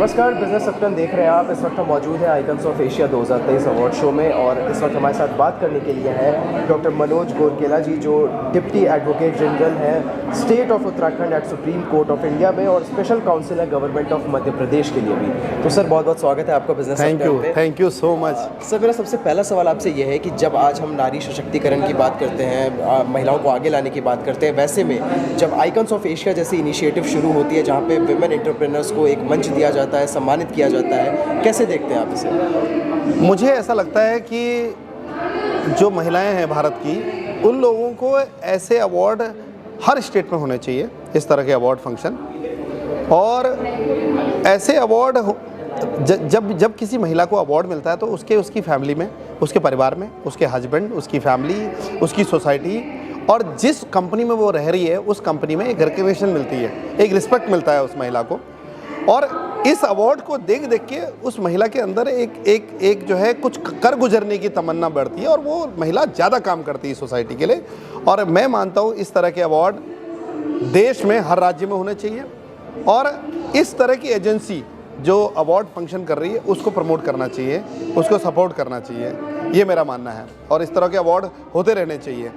नमस्कार, बिजनेस सप्ताह देख रहे हैं आप। इस वक्त हम मौजूद हैं icons of Asia 2023 award show में और इस वक्त हमारे साथ बात करने के लिए हैं डॉक्टर मनोज गोरकेला जी, जो डिप्टी एडवोकेट जनरल हैं state of Uttarakhand at supreme court of India में और स्पेशल काउंसिल है गवर्नमेंट ऑफ मध्य प्रदेश के लिए भी। तो सर, बहुत बहुत स्वागत है आपका बिजनेस सप्ताह पे। Thank you so much. Sir, मेरा सबसे पहला सवाल आपसे यह है कि जब आज हम नारी सशक्तिकरण की बात करते हैं, महिलाओं को आगे लाने की बात करते हैं, वैसे में जब आइकन्स ऑफ एशिया जैसी इनिशिएटिव शुरू होती है जहाँ पे विमेन एंटरप्रेन्योर्स को एक मंच दिया जाता है, सम्मानित किया जाता है, कैसे देखते हैं आप इसे? मुझे ऐसा लगता है कि जो महिलाएं हैं भारत की, उन लोगों को ऐसे अवार्ड हर स्टेट में होने चाहिए, इस तरह के अवार्ड फंक्शन। और ऐसे अवार्ड जब किसी महिला को अवार्ड मिलता है तो उसकी फैमिली में, उसके परिवार में, उसके हस्बैंड, उसकी फैमिली, उसकी सोसाइटी और जिस कंपनी में वो रह रही है उस कंपनी में एक रिकग्निशन मिलती है, एक रिस्पेक्ट मिलता है उस महिला को। और इस अवार्ड को देख के उस महिला के अंदर एक जो है कुछ कर गुजरने की तमन्ना बढ़ती है और वो महिला ज़्यादा काम करती है सोसाइटी के लिए। और मैं मानता हूँ इस तरह के अवार्ड देश में हर राज्य में होने चाहिए और इस तरह की एजेंसी जो अवार्ड फंक्शन कर रही है उसको प्रमोट करना चाहिए, उसको सपोर्ट करना चाहिए, ये मेरा मानना है। और इस तरह के अवार्ड होते रहने चाहिए,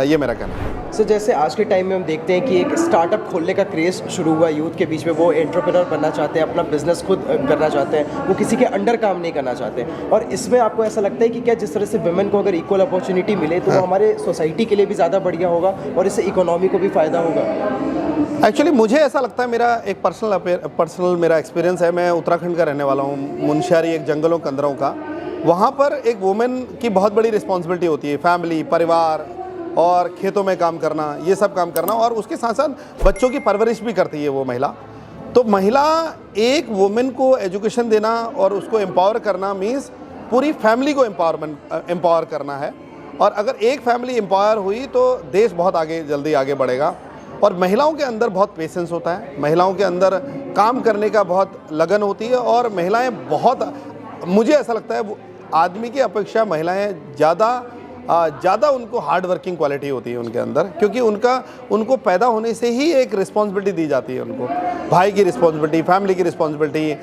ये मेरा कहना है। सर, जैसे आज के टाइम में हम देखते हैं कि एक स्टार्टअप खोलने का क्रेज़ शुरू हुआ यूथ के बीच में। वो एंटरप्रेन्योर बनना चाहते हैं, अपना बिजनेस खुद करना चाहते हैं, वो किसी के अंडर काम नहीं करना चाहते। और इसमें आपको ऐसा लगता है कि क्या जिस तरह से वुमेन को अगर इक्वल अपॉर्चुनिटी मिले तो वो हमारे सोसाइटी के लिए भी ज़्यादा बढ़िया होगा और इससे इकोनॉमी को भी फ़ायदा होगा? एक्चुअली मुझे ऐसा लगता है, मेरा एक पर्सनल मेरा एक्सपीरियंस है। मैं उत्तराखंड का रहने वाला हूँ, मुनस्यारी एक जंगलों कंदरों का। वहाँ पर एक वुमेन की बहुत बड़ी रिस्पॉन्सिबिलिटी होती है, फैमिली, परिवार और खेतों में काम करना, ये सब काम करना, और उसके साथ साथ बच्चों की परवरिश भी करती है वो महिला। तो महिला एक वुमेन को एजुकेशन देना और उसको एम्पावर करना मीन्स पूरी फैमिली को एम्पावर करना है। और अगर एक फैमिली एम्पावर हुई तो देश बहुत जल्दी आगे बढ़ेगा। और महिलाओं के अंदर बहुत पेशेंस होता है, महिलाओं के अंदर काम करने का बहुत लगन होती है और महिलाएं बहुत, मुझे ऐसा लगता है आदमी की अपेक्षा महिलाएं ज़्यादा उनको हार्ड वर्किंग क्वालिटी होती है उनके अंदर, क्योंकि उनको पैदा होने से ही एक रिस्पॉन्सिबिलिटी दी जाती है उनको, भाई की रिस्पॉन्सिबिलिटी, फैमिली की रिस्पॉन्सिबिलिटी,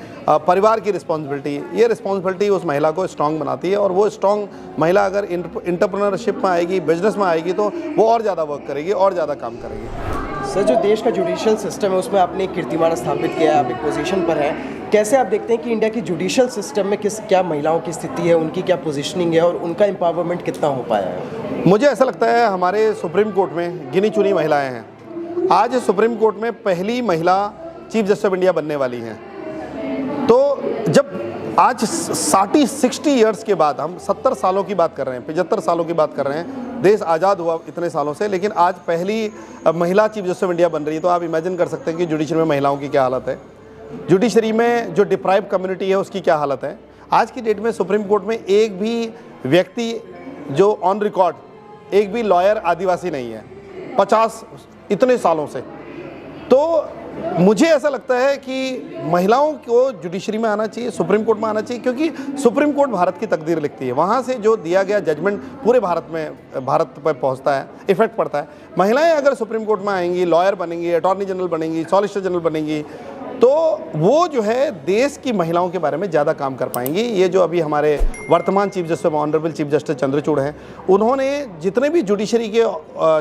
परिवार की रिस्पॉन्सिबिलिटी। ये रिस्पॉन्सिबिलिटी उस महिला को स्ट्रांग बनाती है और वो स्ट्रांग महिला अगर इंटरप्रेन्योरशिप में आएगी, बिजनेस में आएगी तो वो और ज़्यादा वर्क करेगी और ज़्यादा काम करेगी। सर, जो देश का जुडिशियल सिस्टम है उसमें आपने एक कीर्तिमान स्थापित किया है, आप एक पोजीशन पर हैं। कैसे आप देखते हैं कि इंडिया की जुडिशियल सिस्टम में क्या महिलाओं की स्थिति है, उनकी क्या पोजीशनिंग है और उनका एम्पावरमेंट कितना हो पाया है? मुझे ऐसा लगता है हमारे सुप्रीम कोर्ट में गिनी चुनी महिलाएं हैं। आज सुप्रीम कोर्ट में पहली महिला चीफ जस्टिस ऑफ इंडिया बनने वाली हैं। तो जब आज 60 ईयर्स के बाद, हम 70 सालों की बात कर रहे हैं, 75 सालों की बात कर रहे हैं, देश आज़ाद हुआ इतने सालों से, लेकिन आज पहली महिला चीफ जस्टिस ऑफ इंडिया बन रही है। तो आप इमेजिन कर सकते हैं कि जुडिशरी में महिलाओं की क्या हालत है, जुडिशरी में जो डिप्राइव कम्युनिटी है उसकी क्या हालत है। आज की डेट में सुप्रीम कोर्ट में एक भी व्यक्ति जो ऑन रिकॉर्ड, एक भी लॉयर आदिवासी नहीं है 50 इतने सालों से। तो मुझे ऐसा लगता है कि महिलाओं को जुडिशरी में आना चाहिए, सुप्रीम कोर्ट में आना चाहिए, क्योंकि सुप्रीम कोर्ट भारत की तकदीर लिखती है। वहाँ से जो दिया गया जजमेंट पूरे भारत पर पहुँचता है, इफेक्ट पड़ता है। महिलाएं अगर सुप्रीम कोर्ट में आएंगी, लॉयर बनेंगी, अटॉर्नी जनरल बनेंगी, सॉलिसिटर जनरल बनेंगी, तो वो जो है देश की महिलाओं के बारे में ज़्यादा काम कर पाएंगी। ये जो अभी हमारे वर्तमान chief justice, honourable chief justice Chandrachud हैं, उन्होंने जितने भी जुडिशरी के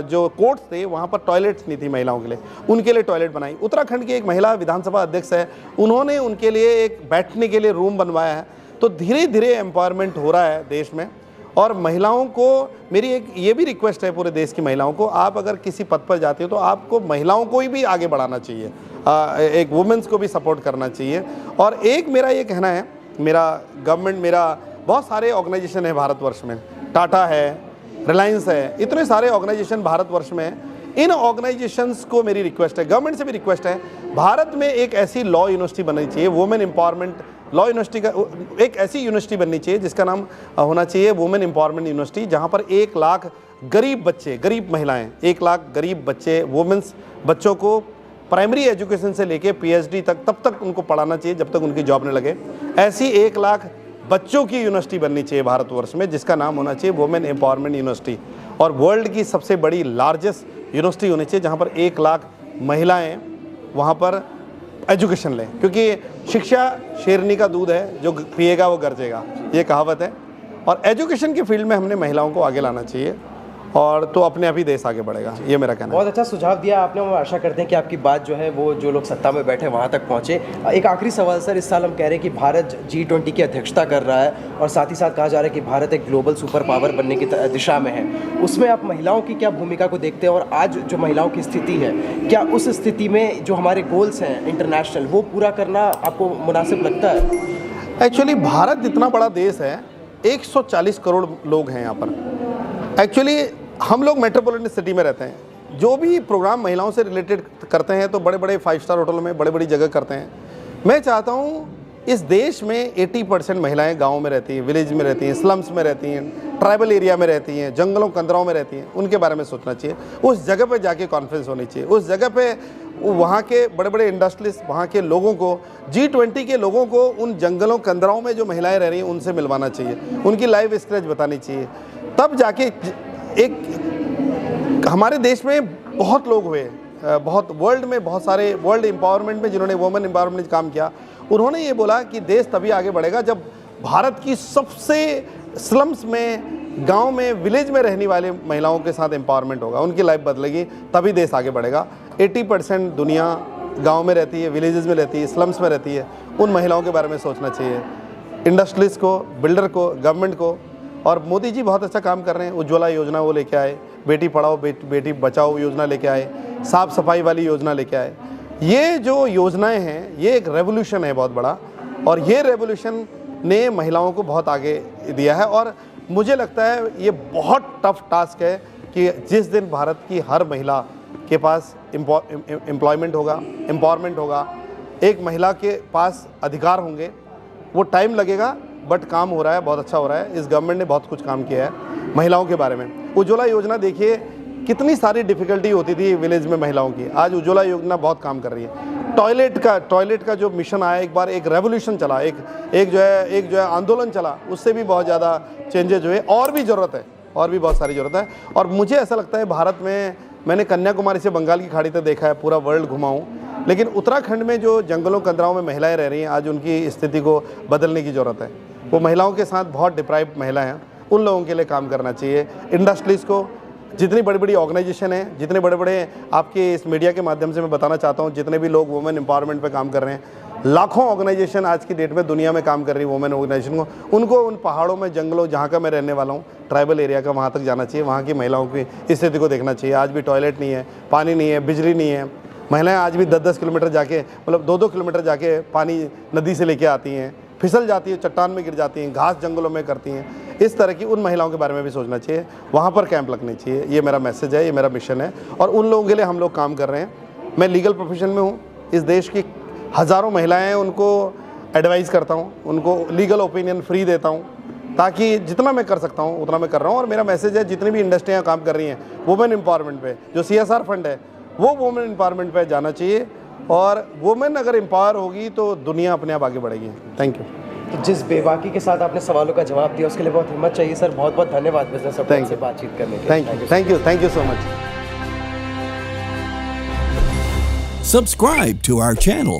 जो कोर्ट्स थे वहाँ पर टॉयलेट्स नहीं थी महिलाओं के लिए, उनके लिए टॉयलेट बनाई। उत्तराखंड की एक महिला विधानसभा अध्यक्ष है, उन्होंने उनके लिए एक बैठने के लिए रूम बनवाया है। तो धीरे धीरे एम्पावरमेंट हो रहा है देश में। और महिलाओं को मेरी एक ये भी रिक्वेस्ट है पूरे देश की महिलाओं को, आप अगर किसी पद पर जाते हो तो आपको महिलाओं को ही भी आगे बढ़ाना चाहिए, एक वुमेन्स को भी सपोर्ट करना चाहिए। और एक मेरा ये कहना है, मेरा गवर्नमेंट, मेरा बहुत सारे ऑर्गेनाइजेशन है भारतवर्ष में, टाटा है, रिलायंस है, इतने सारे ऑर्गेनाइजेशन भारतवर्ष में हैं। इन ऑर्गेनाइजेशंस को मेरी रिक्वेस्ट है, गवर्नमेंट से भी रिक्वेस्ट है, भारत में एक ऐसी लॉ यूनिवर्सिटी बननी चाहिए, वुमेन एम्पावरमेंट लॉ यूनिवर्सिटी का एक ऐसी यूनिवर्सिटी बननी चाहिए जिसका नाम होना चाहिए वुमेन एम्पावरमेंट यूनिवर्सिटी, जहाँ पर 1 लाख गरीब बच्चे, गरीब महिलाएं, 1 लाख गरीब बच्चे, वुमेन्स बच्चों को प्राइमरी एजुकेशन से लेके PhD तक, तब तक उनको पढ़ाना चाहिए जब तक उनकी जॉब न लगे। ऐसी 1 लाख बच्चों की यूनिवर्सिटी बननी चाहिए भारतवर्ष में, जिसका नाम होना चाहिए वुमेन एम्पावरमेंट यूनिवर्सिटी। और वर्ल्ड की सबसे बड़ी लार्जेस्ट यूनिवर्सिटी होनी चाहिए जहाँ पर 1 लाख महिलाएं वहाँ पर एजुकेशन लें, क्योंकि शिक्षा शेरनी का दूध है, जो पिएगा वो गरजेगा, ये कहावत है। और एजुकेशन के फील्ड में हमने महिलाओं को आगे लाना चाहिए, और तो अपने आप ही देश आगे बढ़ेगा, ये मेरा कहना है। बहुत अच्छा सुझाव दिया आपने, हम आशा करते हैं कि आपकी बात जो है वो जो लोग सत्ता में बैठे वहाँ तक पहुँचे। एक आखिरी सवाल सर, इस साल हम कह रहे हैं कि भारत G20 की अध्यक्षता कर रहा है, और साथ ही साथ कहा जा रहा है कि भारत एक ग्लोबल सुपर पावर बनने की दिशा में है। उसमें आप महिलाओं की क्या भूमिका को देखते हैं, और आज जो महिलाओं की स्थिति है, क्या उस स्थिति में जो हमारे गोल्स हैं इंटरनेशनल, वो पूरा करना आपको मुनासिब लगता है? एक्चुअली भारत इतना बड़ा देश है, 140 करोड़ लोग हैं यहाँ पर। एक्चुअली हम लोग मेट्रोपॉलिटन सिटी में रहते हैं, जो भी प्रोग्राम महिलाओं से रिलेटेड करते हैं तो बड़े बड़े 5 स्टार होटलों में बड़े बड़ी जगह करते हैं। मैं चाहता हूँ इस देश में 80% महिलाएं गाँव में रहती हैं, विलेज में रहती हैं, स्लम्स में रहती हैं, ट्राइबल एरिया में रहती हैं, जंगलों कंदरों में रहती हैं। उनके बारे में सोचना चाहिए, उस जगह पे जाके कॉन्फ्रेंस होनी चाहिए, उस जगह पे वहाँ के बड़े बड़े इंडस्ट्रियलिस्ट, वहाँ के लोगों को, G20 के लोगों को उन जंगलों कंदरों में जो महिलाएं रह रही हैं उनसे मिलवाना चाहिए, उनकी लाइफ स्क्रेच बतानी चाहिए। तब जाके एक हमारे देश में बहुत लोग हुए, बहुत वर्ल्ड में बहुत सारे वर्ल्ड एम्पावरमेंट में जिन्होंने वुमेन एम्पावरमेंट में काम किया, उन्होंने ये बोला कि देश तभी आगे बढ़ेगा जब भारत की सबसे स्लम्स में, गांव में, विलेज में रहने वाले महिलाओं के साथ एम्पावरमेंट होगा, उनकी लाइफ बदलेगी, तभी देश आगे बढ़ेगा। 80% दुनिया गांव में रहती है, विलेजेस में रहती है, स्लम्स में रहती है। उन महिलाओं के बारे में सोचना चाहिए, इंडस्ट्रियलिस्ट को, बिल्डर को, गवर्नमेंट को। और मोदी जी बहुत अच्छा काम कर रहे हैं, उज्ज्वला योजना वो लेके आए, बेटी पढ़ाओ बेटी बचाओ योजना लेके आए, साफ़ सफाई वाली योजना लेके आए। ये जो योजनाएं हैं ये एक रेवोल्यूशन है बहुत बड़ा, और ये रेवोल्यूशन ने महिलाओं को बहुत आगे दिया है। और मुझे लगता है ये बहुत टफ टास्क है कि जिस दिन भारत की हर महिला के पास एम्प्लॉयमेंट होगा, एम्पावरमेंट होगा, एक महिला के पास अधिकार होंगे, वो टाइम लगेगा, बट काम हो रहा है, बहुत अच्छा हो रहा है। इस गवर्नमेंट ने बहुत कुछ काम किया है महिलाओं के बारे में। उज्ज्वला योजना देखिए, कितनी सारी डिफ़िकल्टी होती थी विलेज में महिलाओं की, आज उज्ज्वला योजना बहुत काम कर रही है। टॉयलेट का जो मिशन आया, एक बार एक रेवोल्यूशन चला, एक जो है आंदोलन चला, उससे भी बहुत ज़्यादा चेंजेज हुए। और भी ज़रूरत है, और भी बहुत सारी ज़रूरत है। और मुझे ऐसा लगता है भारत में, मैंने कन्याकुमारी से बंगाल की खाड़ी तक देखा है, पूरा वर्ल्ड घुमा हूँ, लेकिन उत्तराखंड में जो जंगलों कंदराओं में महिलाएं रह रही हैं, आज उनकी स्थिति को बदलने की ज़रूरत है। वो महिलाओं के साथ बहुत डिप्राइव्ड महिला हैं, उन लोगों के लिए काम करना चाहिए। इंडस्ट्रीज़ को, जितनी बड़ी बड़ी ऑर्गेनाइजेशन है, जितने बड़े बड़े, आपके इस मीडिया के माध्यम से मैं बताना चाहता हूँ, जितने भी लोग वुमेन एम्पावरमेंट पे काम कर रहे हैं, लाखों ऑर्गेनाइजेशन आज की डेट में दुनिया में काम कर रही है वुमेन ऑर्गेनाइजेशन को, उनको उन पहाड़ों में, जंगलों, जहाँ का मैं रहने वाला हूँ, ट्राइबल एरिया का, वहाँ तक जाना चाहिए, वहाँ की महिलाओं की स्थिति को देखना चाहिए। आज भी टॉयलेट नहीं है, पानी नहीं है, बिजली नहीं है। महिलाएं आज भी 10-10 किलोमीटर जाके, मतलब 2-2 किलोमीटर जाके पानी नदी से लेके आती हैं, फिसल जाती है, चट्टान में गिर जाती हैं, घास जंगलों में करती हैं। इस तरह की उन महिलाओं के बारे में भी सोचना चाहिए, वहाँ पर कैंप लगने चाहिए। ये मेरा मैसेज है, ये मेरा मिशन है, और उन लोगों के लिए हम लोग काम कर रहे हैं। मैं लीगल प्रोफेशन में हूँ, इस देश की हज़ारों महिलाएं हैं, उनको एडवाइस करता हूँ, उनको लीगल ओपिनियन फ्री देता हूँ, ताकि जितना मैं कर सकता हूँ उतना मैं कर रहा हूँ। और मेरा मैसेज है, जितनी भी इंडस्ट्रियाँ काम कर रही हैं वुमेन एम्पावरमेंट पे, जो CSR फंड है वो वुमेन एम्पावरमेंट पे जाना चाहिए, और वुमेन अगर एम्पावर होगी तो दुनिया अपने आप आगे बढ़ेगी। Thank you. तो जिस बेबाकी के साथ आपने सवालों का जवाब दिया उसके लिए बहुत हिम्मत चाहिए सर। बहुत बहुत धन्यवाद बिजनेस अपडेट से बातचीत करने के लिए। Thank you so much. Subscribe to our channel